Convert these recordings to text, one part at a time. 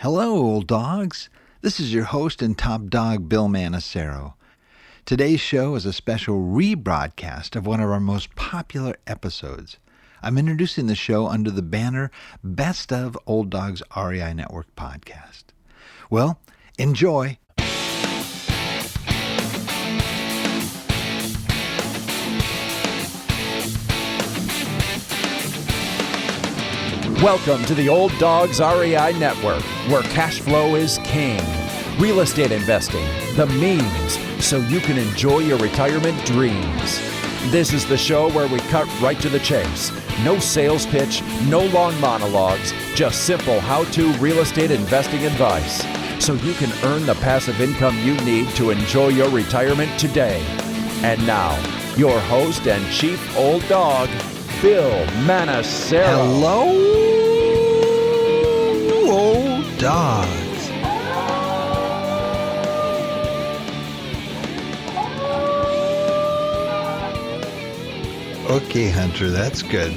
Hello, old dogs. This is your host and top dog, Bill Manassero. Today's show is a special rebroadcast of one of our most popular episodes. I'm introducing the show under the banner Best of Old Dogs REI Network Podcast. Well, enjoy. Welcome to the Old Dogs REI Network, where cash flow is king. Real estate investing, the means, so you can enjoy your retirement dreams. This is the show where we cut right to the chase. No sales pitch, no long monologues, just simple how-to real estate investing advice, so you can earn the passive income you need to enjoy your retirement today. And now, your host and chief old dog, Bill Manassero. Hello, old dogs. Okay, Hunter, that's good.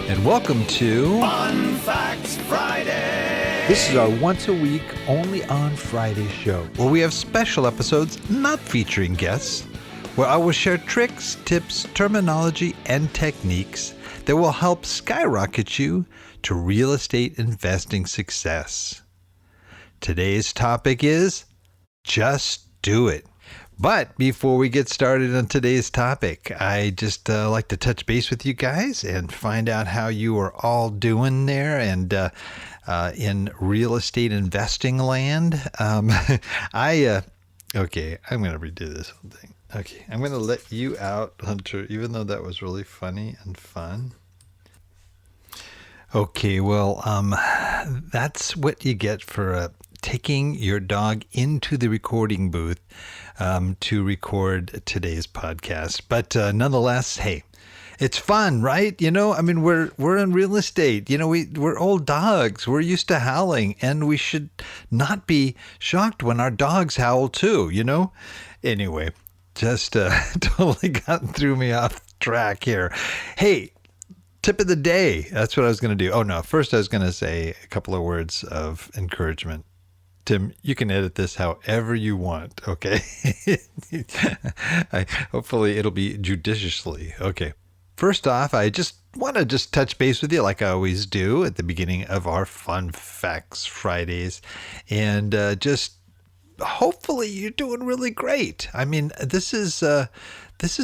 And welcome to Fun Facts Friday. This is our once a week, only on Friday show, where we have special episodes not featuring guests, where I will share tricks, tips, terminology, and techniques that will help skyrocket you to real estate investing success. Today's topic is just do it. But before we get started on today's topic, I just like to touch base with you guys and find out how you are all doing there and in real estate investing land. Okay, I'm going to redo this whole thing. Okay, I'm going to let you out, Hunter, even though that was really funny and fun. Okay, well, that's what you get for taking your dog into the recording booth to record today's podcast. But nonetheless, hey, it's fun, right? You know, I mean, we're in real estate. You know, we're old dogs. We're used to howling, and we should not be shocked when our dogs howl too, you know? Anyway, just totally threw me off track here. Hey, tip of the day. That's what I was going to do. Oh, no. First, I was going to say a couple of words of encouragement. Tim, you can edit this however you want, okay? Hopefully, it'll be judiciously. Okay. First off, I just want to touch base with you like I always do at the beginning of our Fun Facts Fridays. And just hopefully you're doing really great. I mean, this has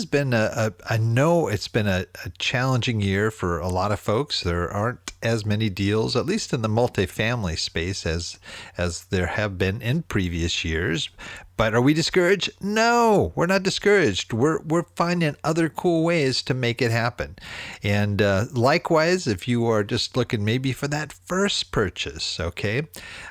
been I know it's been a challenging year for a lot of folks. There aren't as many deals, at least in the multifamily space, as there have been in previous years. But are we discouraged? No, we're not discouraged. We're finding other cool ways to make it happen. And likewise, if you are just looking maybe for that first purchase, okay,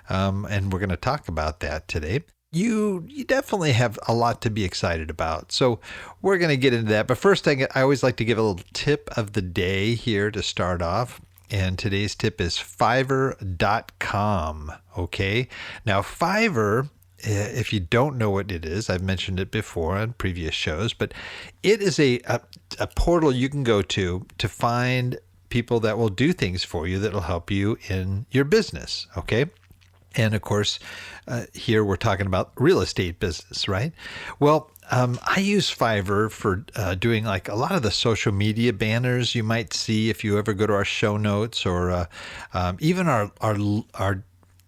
and we're going to talk about that today. You definitely have a lot to be excited about. So we're going to get into that. But first, I always like to give a little tip of the day here to start off. And today's tip is Fiverr.com. Okay. Now, Fiverr, if you don't know what it is, I've mentioned it before on previous shows, but it is a portal you can go to find people that will do things for you that will help you in your business. Okay. And of course, here we're talking about real estate business, right? Well, I use Fiverr for doing like a lot of the social media banners you might see if you ever go to our show notes, or even our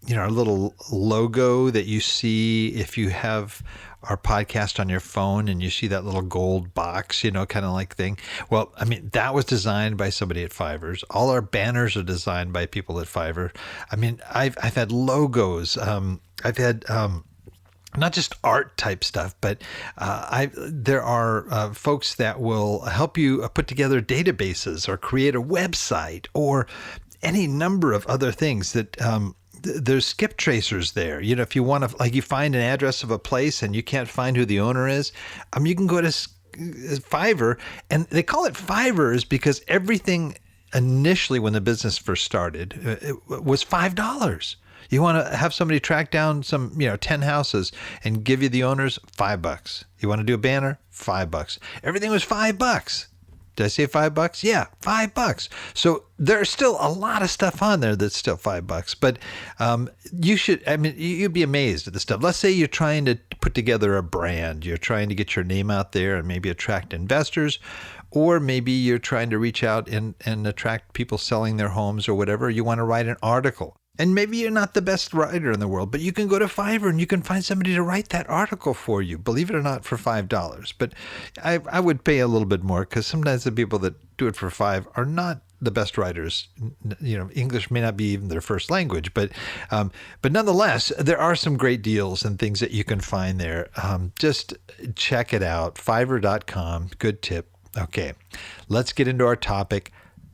little logo that you see if you have our podcast on your phone and you see that little gold box, you know, kind of like thing. Well, I mean, that was designed by somebody at Fiverr. All our banners are designed by people at Fiverr. I mean, I've had logos. I've had not just art type stuff, but there are folks that will help you put together databases or create a website or any number of other things that there's skip tracers there. You know, if you want to, like, you find an address of a place and you can't find who the owner is, you can go to Fiverr, and they call it Fiverr is because everything initially when the business first started it was $5. You want to have somebody track down some, 10 houses and give you the owners $5. You want to do a banner? $5. Everything was $5. Did I say $5? Yeah, $5. So there's still a lot of stuff on there that's still $5. But you'd be amazed at the stuff. Let's say you're trying to put together a brand. You're trying to get your name out there and maybe attract investors. Or maybe you're trying to reach out and attract people selling their homes or whatever. You want to write an article. And maybe you're not the best writer in the world, but you can go to Fiverr and you can find somebody to write that article for you, believe it or not, for $5. But I would pay a little bit more because sometimes the people that do it for $5 are not the best writers. English may not be even their first language, but nonetheless, there are some great deals and things that you can find there. Just check it out, Fiverr.com. Good tip. Okay, let's get into our topic.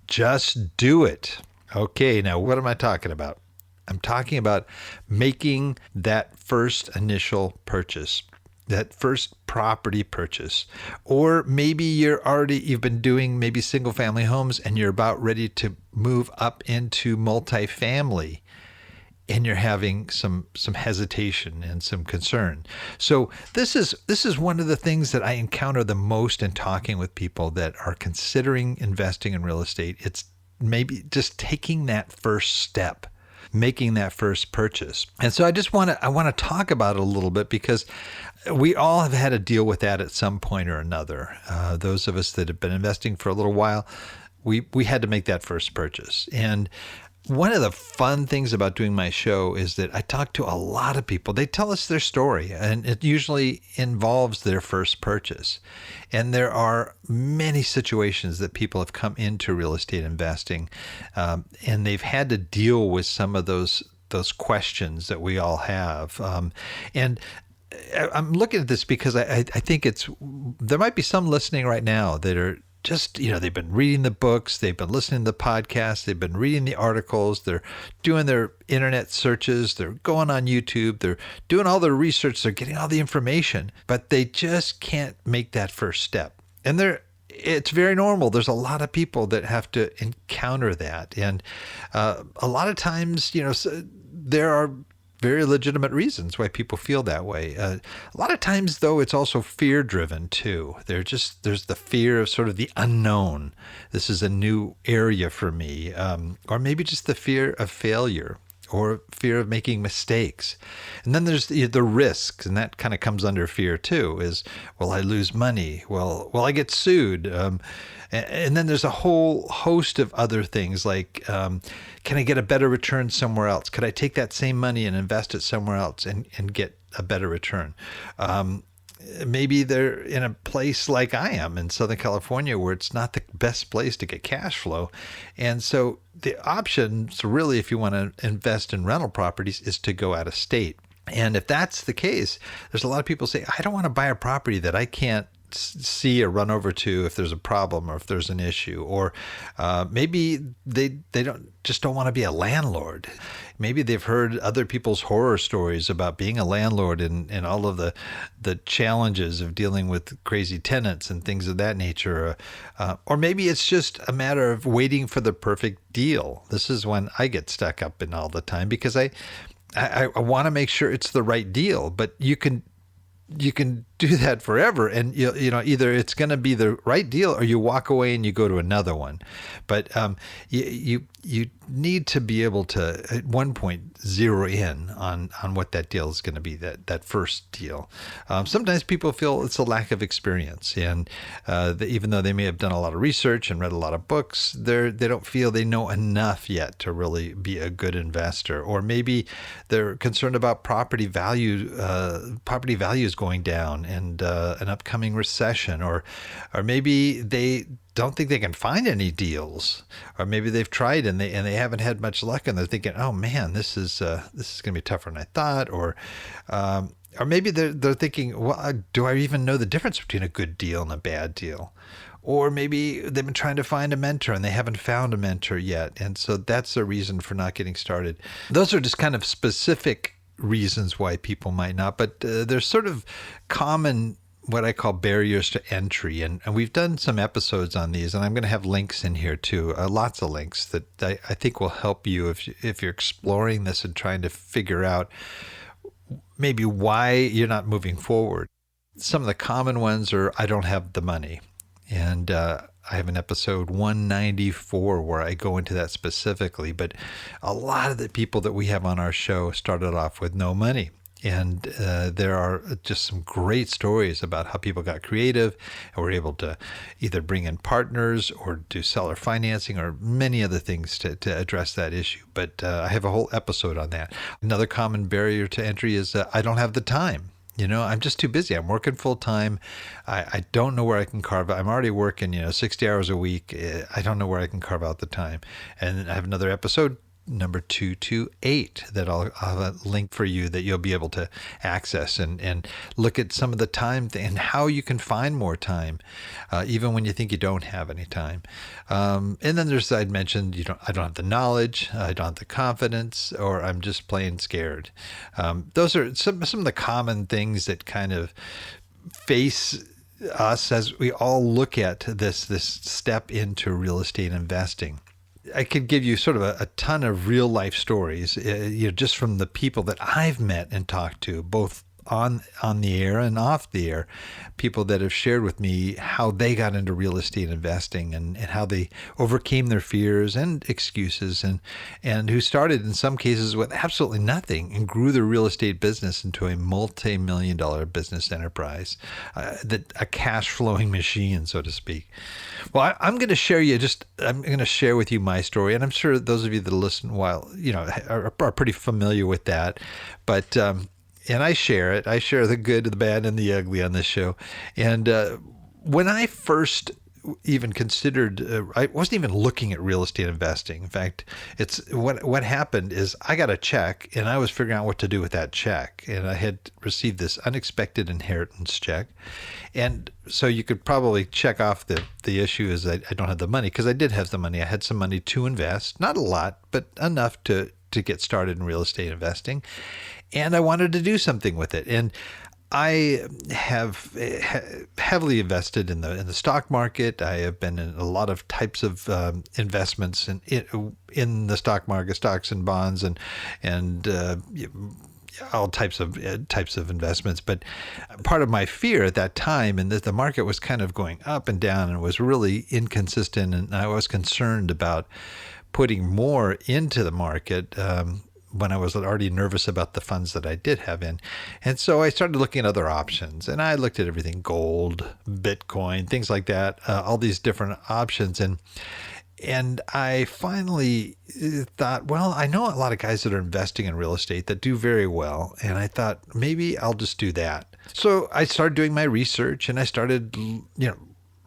Just do it. Okay, now what am I talking about? I'm talking about making that first initial purchase, that first property purchase. Or maybe you've been doing maybe single family homes and you're about ready to move up into multifamily and you're having some hesitation and some concern. So this is one of the things that I encounter the most in talking with people that are considering investing in real estate. It's maybe just taking that first step, making that first purchase. And so I want to talk about it a little bit because we all have had to deal with that at some point or another. Those of us that have been investing for a little while, we had to make that first purchase. And one of the fun things about doing my show is that I talk to a lot of people. They tell us their story, and it usually involves their first purchase. And there are many situations that people have come into real estate investing, and they've had to deal with some of those questions that we all have. And I'm looking at this because I think there might be some listening right now that are just, they've been reading the books, they've been listening to the podcasts, they've been reading the articles, they're doing their internet searches, they're going on YouTube, they're doing all their research, they're getting all the information, but they just can't make that first step. And it's very normal. There's a lot of people that have to encounter that. And a lot of times, there are very legitimate reasons why people feel that way. A lot of times, though, it's also fear-driven, too. There's the fear of sort of the unknown. This is a new area for me. Or maybe just the fear of failure or fear of making mistakes. And then there's the risks, and that kind of comes under fear, too, is, will I lose money? Will I get sued? And then there's a whole host of other things like, can I get a better return somewhere else? Could I take that same money and invest it somewhere else and get a better return? Maybe they're in a place like I am in Southern California where it's not the best place to get cash flow. And so the options really, if you want to invest in rental properties, is to go out of state. And if that's the case, there's a lot of people say, I don't want to buy a property that I can't see or run over to if there's a problem or if there's an issue, or maybe they don't want to be a landlord. Maybe they've heard other people's horror stories about being a landlord and all of the challenges of dealing with crazy tenants and things of that nature. Or maybe it's just a matter of waiting for the perfect deal. This is when I get stuck up in all the time because I want to make sure it's the right deal, but you can do that forever, and either it's going to be the right deal or you walk away and you go to another one. But you need to be able to at one point zero in on what that deal is going to be, that first deal. Sometimes people feel it's a lack of experience, and even though they may have done a lot of research and read a lot of books, they don't feel they know enough yet to really be a good investor. Or maybe they're concerned about property values going down and an upcoming recession, or maybe they don't think they can find any deals, or maybe they've tried and they haven't had much luck, and they're thinking, oh man, this is going to be tougher than I thought, or maybe they're thinking, well, do I even know the difference between a good deal and a bad deal? Or maybe they've been trying to find a mentor and they haven't found a mentor yet, and so that's a reason for not getting started. Those are just kind of specific reasons why people might not, but there's sort of common what I call barriers to entry, and we've done some episodes on these, and I'm going to have links in here too, lots of links that I think will help you if you're exploring this and trying to figure out maybe why you're not moving forward. Some of the common ones are, I don't have the money, and I have an episode 194 where I go into that specifically. But a lot of the people that we have on our show started off with no money. And there are just some great stories about how people got creative and were able to either bring in partners or do seller financing or many other things to address that issue. But I have a whole episode on that. Another common barrier to entry is I don't have the time. I'm just too busy. I'm working full time. I don't know where I can carve out. I'm already working, 60 hours a week. I don't know where I can carve out the time. And I have another episode, number 228, that I'll have a link for you that you'll be able to access and look at some of the time and how you can find more time, even when you think you don't have any time. And then there's, I'd mentioned, I don't have the knowledge, I don't have the confidence, or I'm just plain scared. Those are some of the common things that kind of face us as we all look at this step into real estate investing. I could give you sort of a ton of real life stories, just from the people that I've met and talked to, both on the air and off the air, people that have shared with me how they got into real estate investing and how they overcame their fears and excuses and who started in some cases with absolutely nothing and grew their real estate business into a multi-million-dollar business enterprise, a cash flowing machine, so to speak. Well, I'm going to share with you my story, and I'm sure those of you that listen are pretty familiar with that, but and I share it. I share the good, the bad, and the ugly on this show. And when I first even considered, I wasn't even looking at real estate investing. In fact, it's what happened is I got a check and I was figuring out what to do with that check. And I had received this unexpected inheritance check. And so you could probably check off the issue is I don't have the money, because I did have the money. I had some money to invest, not a lot, but enough to get started in real estate investing. And I wanted to do something with it. And I have heavily invested in the stock market. I have been in a lot of types of investments in the stock market, stocks and bonds, and all types of investments. But part of my fear at that time, and that the market was kind of going up and down and was really inconsistent, and I was concerned about putting more into the market when I was already nervous about the funds that I did have in. And so I started looking at other options, and I looked at everything: gold, Bitcoin, things like that, all these different options. And I finally thought, well, I know a lot of guys that are investing in real estate that do very well. And I thought, maybe I'll just do that. So I started doing my research, and I started,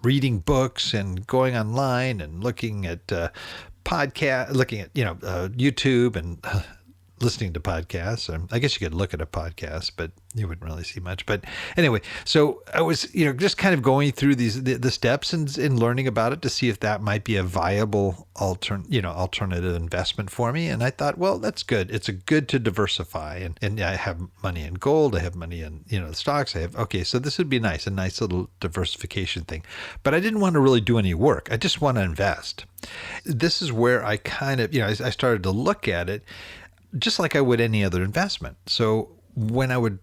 reading books and going online and looking at YouTube and listening to podcasts. I guess you could look at a podcast, but you wouldn't really see much. But anyway, so I was, just kind of going through the steps and learning about it to see if that might be a viable alternative investment for me. And I thought, well, that's good. It's good to diversify. And I have money in gold. I have money in, the stocks. So this would be nice, a nice little diversification thing. But I didn't want to really do any work. I just want to invest. This is where I kind of, I started to look at it just like I would any other investment. So when I would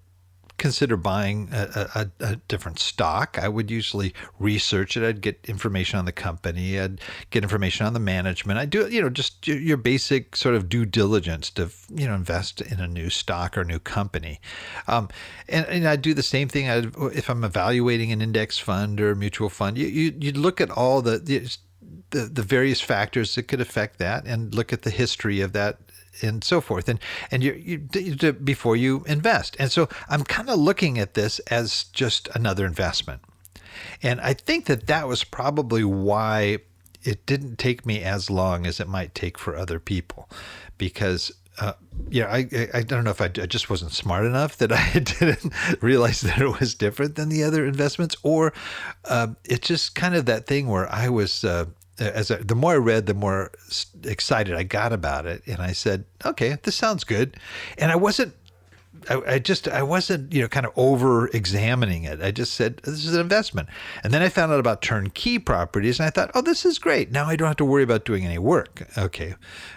consider buying a different stock, I would usually research it. I'd get information on the company. I'd get information on the management. I do, just your basic sort of due diligence to, invest in a new stock or new company. And I do the same thing if I'm evaluating an index fund or a mutual fund. You look at all the various factors that could affect that and look at the history of that and so forth, and you before you invest. And so I'm kind of looking at this as just another investment. And I think that was probably why it didn't take me as long as it might take for other people, because I don't know if I just wasn't smart enough that I didn't realize that it was different than the other investments, or it's just kind of that thing where I was the more I read, the more excited I got about it. And I said, okay, this sounds good. And I wasn't kind of over examining it. I just said, this is an investment. And then I found out about turnkey properties, and I thought, oh, this is great. Now I don't have to worry about doing any work. Okay.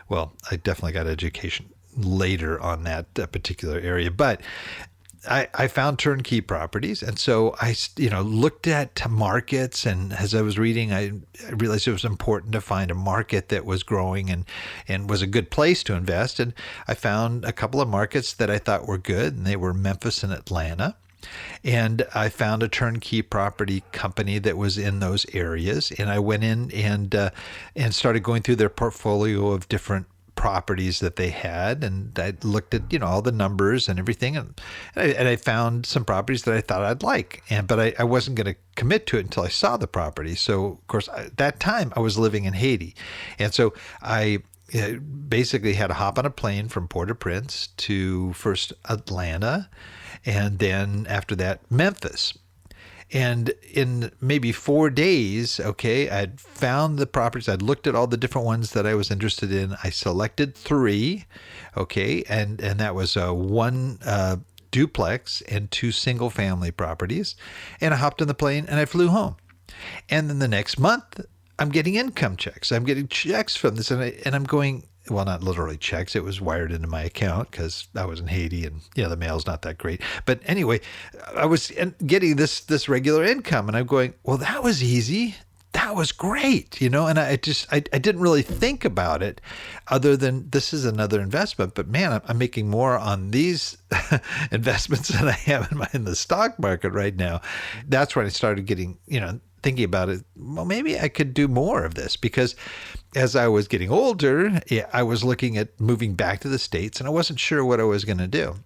Well, I definitely got education later on that particular area, but I found turnkey properties. And so I, looked at markets. And as I was reading, I realized it was important to find a market that was growing and was a good place to invest. And I found a couple of markets that I thought were good, and they were Memphis and Atlanta. And I found a turnkey property company that was in those areas. And I went in and started going through their portfolio of different properties that they had, and I looked at all the numbers and everything, and I found some properties that I thought I'd like, but I wasn't going to commit to it until I saw the property. So of course at that time I was living in Haiti, and so I basically had to hop on a plane from Port-au-Prince to first Atlanta, and then after that Memphis. And in maybe 4 days, I'd found the properties. I'd looked at all the different ones that I was interested in. I selected 3, and that was one duplex and 2 single-family properties. And I hopped on the plane and I flew home. And then the next month, I'm getting income checks. I'm getting checks from this, and I'm going, well, not literally checks. It was wired into my account because I was in Haiti, and the mail's not that great. But anyway, I was getting this regular income, and I'm going, well, that was easy. That was great, And I didn't really think about it other than this is another investment. But man, I'm making more on these investments than I am in the stock market right now. That's when I started getting, thinking about it. Well, maybe I could do more of this, because as I was getting older, I was looking at moving back to the States, and I wasn't sure what I was going to do.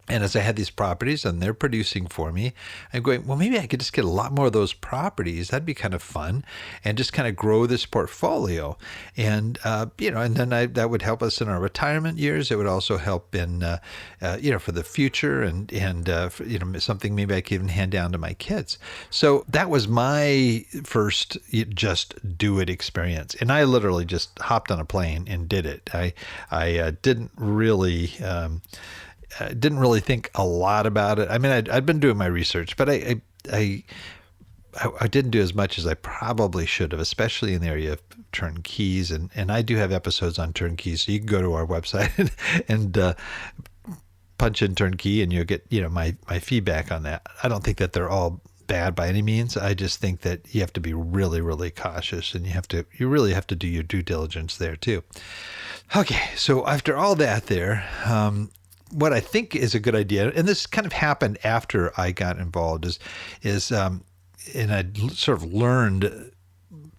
And as I had these properties and they're producing for me, I'm going, well, maybe I could just get a lot more of those properties. That'd be kind of fun, and just kind of grow this portfolio. And, and then that would help us in our retirement years. It would also help in, for the future and something maybe I could even hand down to my kids. So that was my first just do it experience. And I literally just hopped on a plane and did it. I didn't really think a lot about it. I mean, I'd been doing my research, but I didn't do as much as I probably should have, especially in the area of turnkeys. And I do have episodes on turnkeys, so you can go to our website and punch in turnkey, and you'll get my feedback on that. I don't think that they're all bad by any means. I just think that you have to be really, really cautious, and you really have to do your due diligence there too. Okay, so after all that there, what I think is a good idea, and this kind of happened after I got involved, is and I sort of learned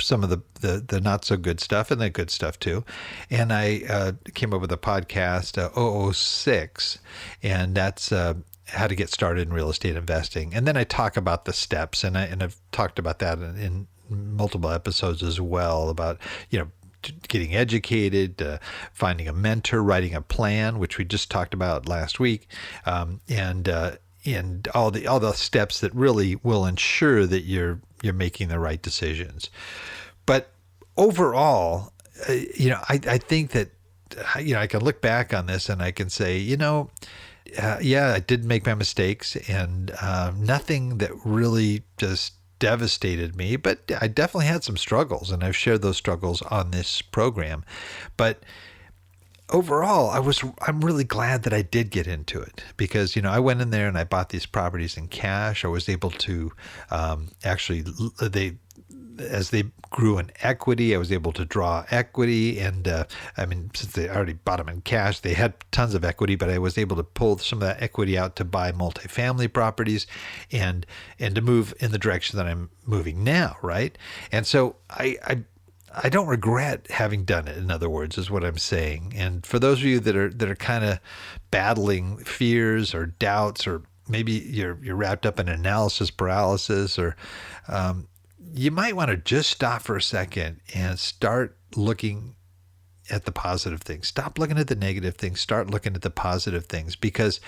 some of the not so good stuff and the good stuff too. And I came up with a podcast, 006, and that's how to get started in real estate investing. And then I talk about the steps, and I've talked about that in multiple episodes as well, about getting educated, finding a mentor, writing a plan, which we just talked about last week, and all the steps that really will ensure that you're making the right decisions. But overall, I think that I can look back on this and I can say, I did make my mistakes, and nothing that really just devastated me, but I definitely had some struggles, and I've shared those struggles on this program. But overall, I'm really glad that I did get into it, because I went in there and I bought these properties in cash. I was able to as they grew in equity, I was able to draw equity. And since they already bought them in cash, they had tons of equity, but I was able to pull some of that equity out to buy multifamily properties and to move in the direction that I'm moving now, right? And so I don't regret having done it, in other words, is what I'm saying. And for those of you that are kind of battling fears or doubts, or maybe you're wrapped up in analysis paralysis, or you might want to just stop for a second and start looking at the positive things. Stop looking at the negative things. Start looking at the positive things, because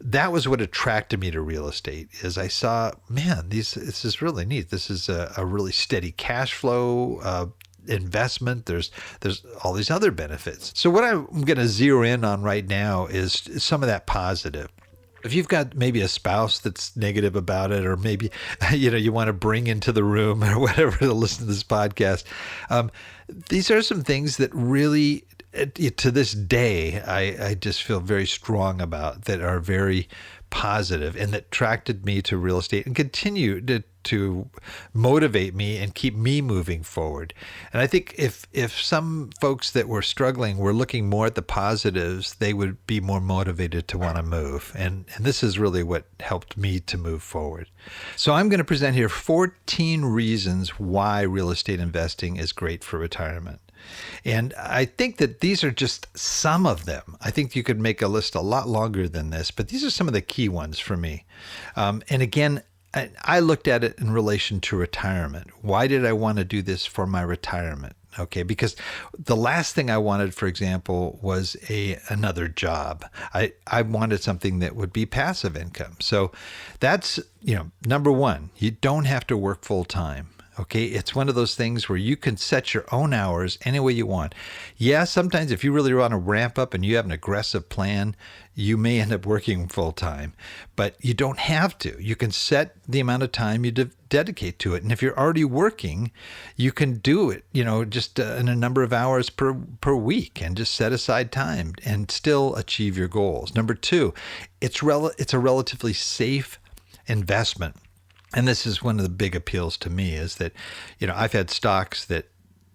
that was what attracted me to real estate. Is I saw, man, this is really neat. This is a really steady cash flow investment. There's all these other benefits. So what I'm going to zero in on right now is some of that positive. If you've got maybe a spouse that's negative about it, or maybe you want to bring into the room or whatever to listen to this podcast, these are some things that really to this day, I just feel very strong about, that are very positive and that attracted me to real estate and continue to motivate me and keep me moving forward. And I think if some folks that were struggling were looking more at the positives, they would be more motivated to want to move. And this is really what helped me to move forward. So I'm going to present here 14 reasons why real estate investing is great for retirement. And I think that these are just some of them. I think you could make a list a lot longer than this, but these are some of the key ones for me. And again, I looked at it in relation to retirement. Why did I want to do this for my retirement? Okay, because the last thing I wanted, for example, was another job. I wanted something that would be passive income. So that's, number one, you don't have to work full time. Okay, it's one of those things where you can set your own hours any way you want. Yeah, sometimes if you really want to ramp up and you have an aggressive plan, you may end up working full time, but you don't have to. You can set the amount of time you dedicate to it. And if you're already working, you can do it, just in a number of hours per week, and just set aside time and still achieve your goals. Number two, it's a relatively safe investment. And this is one of the big appeals to me, is that, I've had stocks that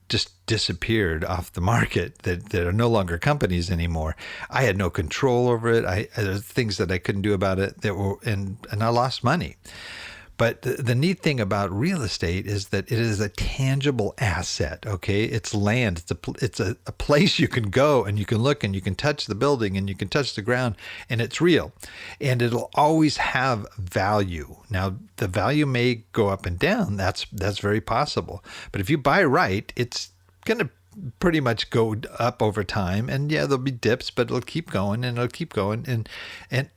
just disappeared off the market that are no longer companies anymore. I had no control over it. There's things that I couldn't do about it and I lost money. But the neat thing about real estate is that it is a tangible asset. Okay, it's land. It's a place you can go and you can look and you can touch the building and you can touch the ground, and it's real, and it'll always have value. Now, the value may go up and down. That's very possible. But if you buy right, it's going to pretty much go up over time, and yeah, there'll be dips, but it'll keep going and it'll keep going, and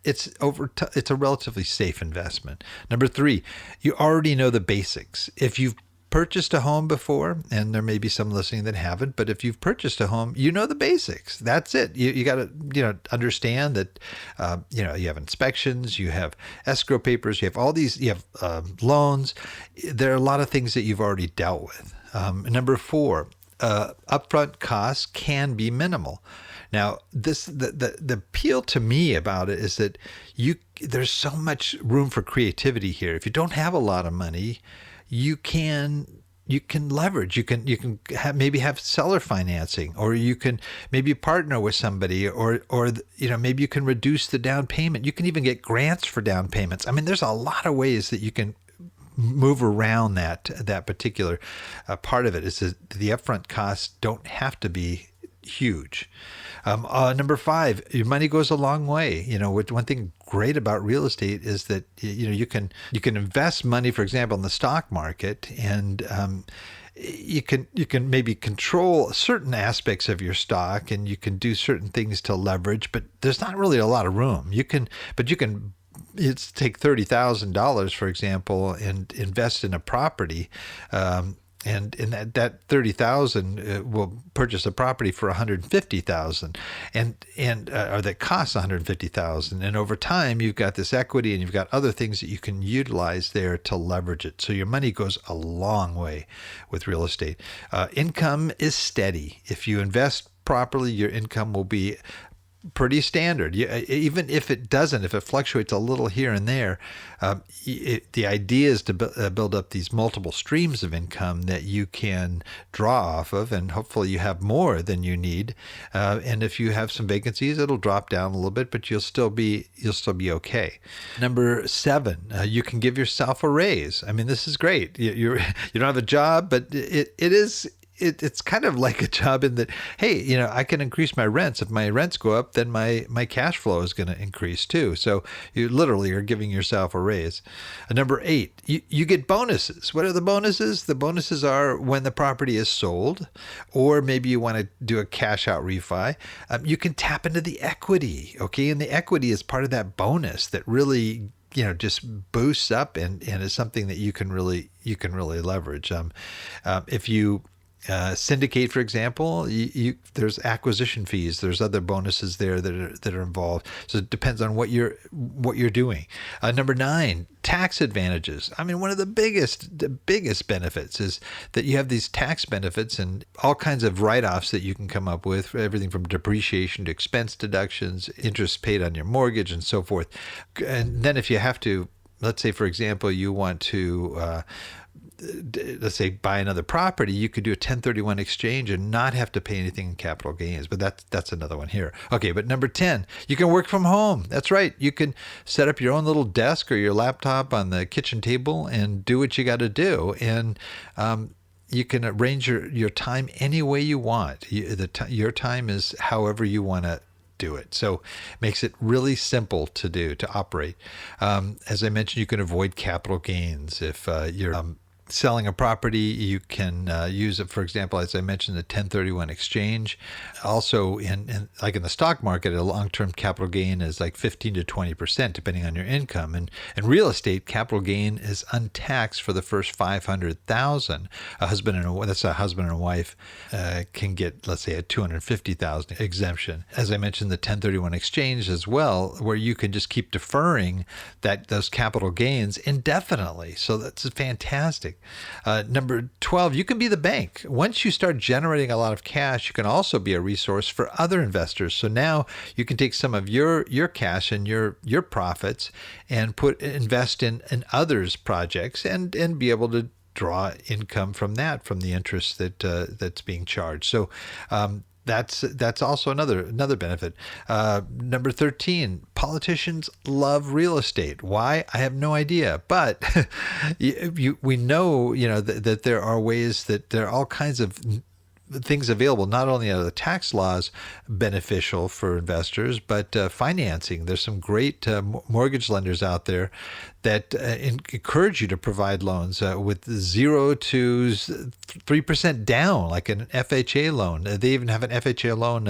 it's it's a relatively safe investment. Number three, you already know the basics. If you've purchased a home before, and there may be some listening that haven't, but if you've purchased a home, you know the basics. That's it. You got to understand that you have inspections, you have escrow papers, you have all these, you have loans. There are a lot of things that you've already dealt with. Number four, upfront costs can be minimal. Now, the appeal to me about it is that there's so much room for creativity here. If you don't have a lot of money, you can leverage. You can maybe have seller financing, or you can maybe partner with somebody, or maybe you can reduce the down payment. You can even get grants for down payments. I mean, there's a lot of ways that you can move around that particular part of it. Is that the upfront costs don't have to be huge. Number five, your money goes a long way. One thing great about real estate is that you can invest money, for example, in the stock market, and you can maybe control certain aspects of your stock, and you can do certain things to leverage, but there's not really a lot of room. You can it's take $30,000, for example, and invest in a property, and in that $30,000 will purchase a property for $150,000, or that costs $150,000. And over time, you've got this equity, and you've got other things that you can utilize there to leverage it. So your money goes a long way with real estate. Income is steady. If you invest properly, your income will be pretty standard. Even if it fluctuates a little here and there, the idea is to build up these multiple streams of income that you can draw off of, and hopefully you have more than you need. And if you have some vacancies, it'll drop down a little bit, but you'll still be okay. Number seven, you can give yourself a raise. I mean, this is great. You don't have a job, but it's kind of like a job in that, hey, I can increase my rents. If my rents go up, then my cash flow is going to increase too. So you literally are giving yourself a raise. Number eight, you get bonuses. What are the bonuses? The bonuses are when the property is sold, or maybe you want to do a cash out refi. You can tap into the equity, okay? And the equity is part of that bonus that really just boosts up and is something that you can really leverage. If you syndicate, for example, there's acquisition fees. There's other bonuses there that are involved. So it depends on what you're doing. Number 9, tax advantages. I mean, one of the biggest benefits is that you have these tax benefits and all kinds of write-offs that you can come up with, everything from depreciation to expense deductions, interest paid on your mortgage, and so forth. And then if you have to, let's say, for example, you want to let's say buy another property, you could do a 1031 exchange and not have to pay anything in capital gains. But that's another one here. Okay, but number 10, you can work from home. That's right. You can set up your own little desk or your laptop on the kitchen table and do what you got to do. And you can arrange your time any way you want. Your time is however you want to do it. So makes it really simple to do, to operate. As I mentioned, you can avoid capital gains if you're selling a property. You can use it, for example, as I mentioned, the 1031 exchange. Also, in like in the stock market, a long-term capital gain is like 15 to 20%, depending on your income. And in real estate, capital gain is untaxed for the first 500,000. A husband and a wife can get, let's say, a 250,000 exemption. As I mentioned, the 1031 exchange as well, where you can just keep deferring those capital gains indefinitely. So that's fantastic. Number 12, you can be the bank. Once you start generating a lot of cash, you can also be a resource for other investors. So now you can take some of your cash and your profits and invest in others' projects and be able to draw income from the interest that's being charged. So that's also another benefit. Number 13, politicians love real estate. Why? I have no idea. But we know, that there are ways, that there are all kinds of things available. Not only are the tax laws beneficial for investors, but financing. There's some great mortgage lenders out there that encourage you to provide loans with 0 to 3% down, like an FHA loan. They even have an FHA loan,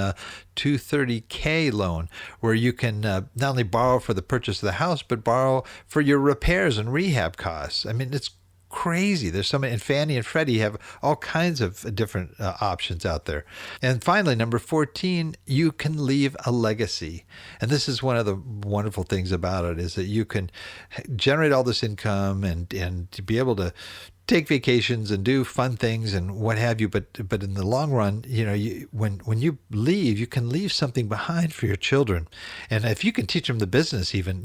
230K loan, where you can not only borrow for the purchase of the house, but borrow for your repairs and rehab costs. I mean, it's crazy. There's so many, and Fannie and Freddie have all kinds of different options out there. And finally, number 14, you can leave a legacy. And this is one of the wonderful things about it, is that you can generate all this income and to be able to take vacations and do fun things and what have you, but in the long run, when you leave, you can leave something behind for your children. And if you can teach them the business, even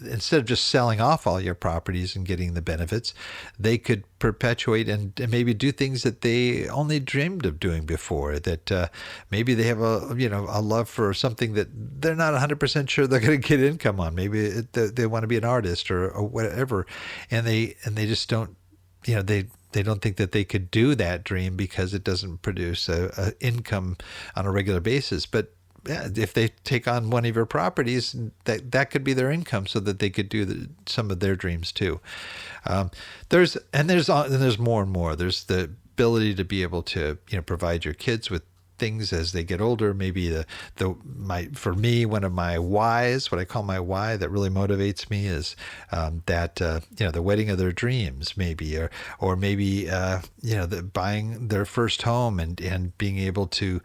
instead of just selling off all your properties and getting the benefits, they could perpetuate and maybe do things that they only dreamed of doing before. That maybe they have a love for something that they're not 100% sure they're going to get income on. Maybe they want to be an artist or whatever, and they just don't. They don't think that they could do that dream because it doesn't produce a income on a regular basis. But yeah, if they take on one of your properties, that could be their income, so that they could do some of their dreams too. There's more and more. There's the ability to be able to provide your kids with things as they get older. Maybe for me, one of my whys, what I call my why that really motivates me, is the wedding of their dreams, maybe, or maybe buying their first home and being able to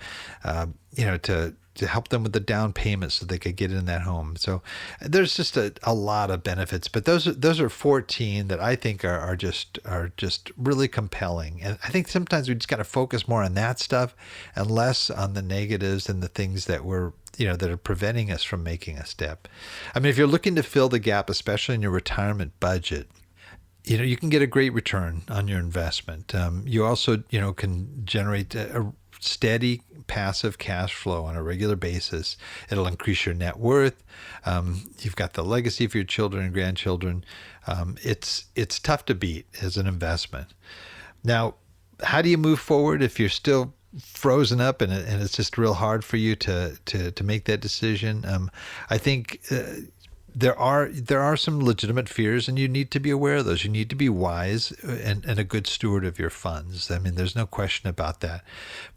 to help them with the down payment so they could get in that home. So there's just a lot of benefits, but those are 14 that I think are just really compelling. And I think sometimes we just got to focus more on that stuff and less on the negatives and the things that that are preventing us from making a step. I mean, if you're looking to fill the gap, especially in your retirement budget, you can get a great return on your investment. You also, can generate a steady passive cash flow on a regular basis. It'll increase your net worth. You've got the legacy for your children and grandchildren. It's tough to beat as an investment. Now, how do you move forward if you're still frozen up and it's just real hard for you to make that decision? I think there are some legitimate fears, and you need to be aware of those. You need to be wise and a good steward of your funds. I mean, there's no question about that.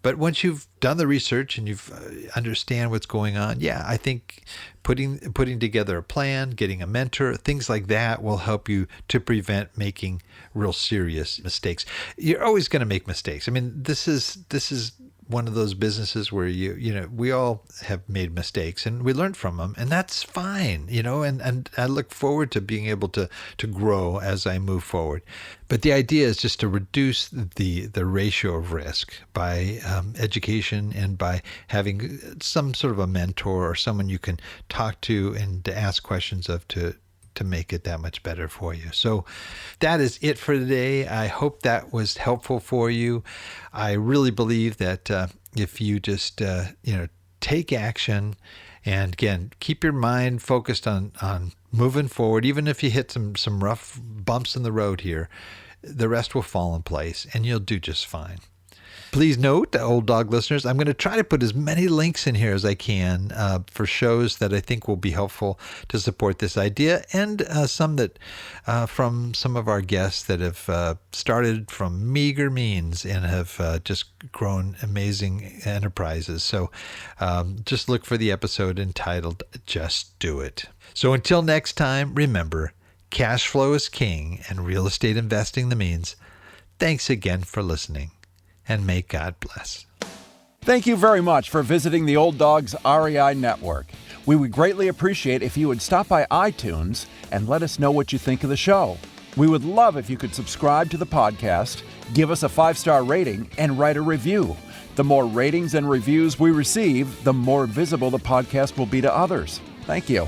But once you've done the research and you've understand what's going on, yeah, I think putting together a plan, getting a mentor, things like that will help you to prevent making real serious mistakes. You're always going to make mistakes. I mean, this is one of those businesses where we all have made mistakes and we learn from them, and that's fine, and I look forward to being able to grow as I move forward. But the idea is just to reduce the ratio of risk by education and by having some sort of a mentor or someone you can talk to and to ask questions of to make it that much better for you. So that is it for today. I hope that was helpful for you. I really believe that if you just take action, and again, keep your mind focused on moving forward, even if you hit some rough bumps in the road here, the rest will fall in place and you'll do just fine. Please note, Old Dog listeners, I'm going to try to put as many links in here as I can for shows that I think will be helpful to support this idea, and some that from some of our guests that have started from meager means and have just grown amazing enterprises. So just look for the episode entitled Just Do It. So until next time, remember, cash flow is king and real estate investing the means. Thanks again for listening. And may God bless. Thank you very much for visiting the Old Dogs REI Network. We would greatly appreciate if you would stop by iTunes and let us know what you think of the show. We would love if you could subscribe to the podcast, give us a 5-star rating, and write a review. The more ratings and reviews we receive, the more visible the podcast will be to others. Thank you.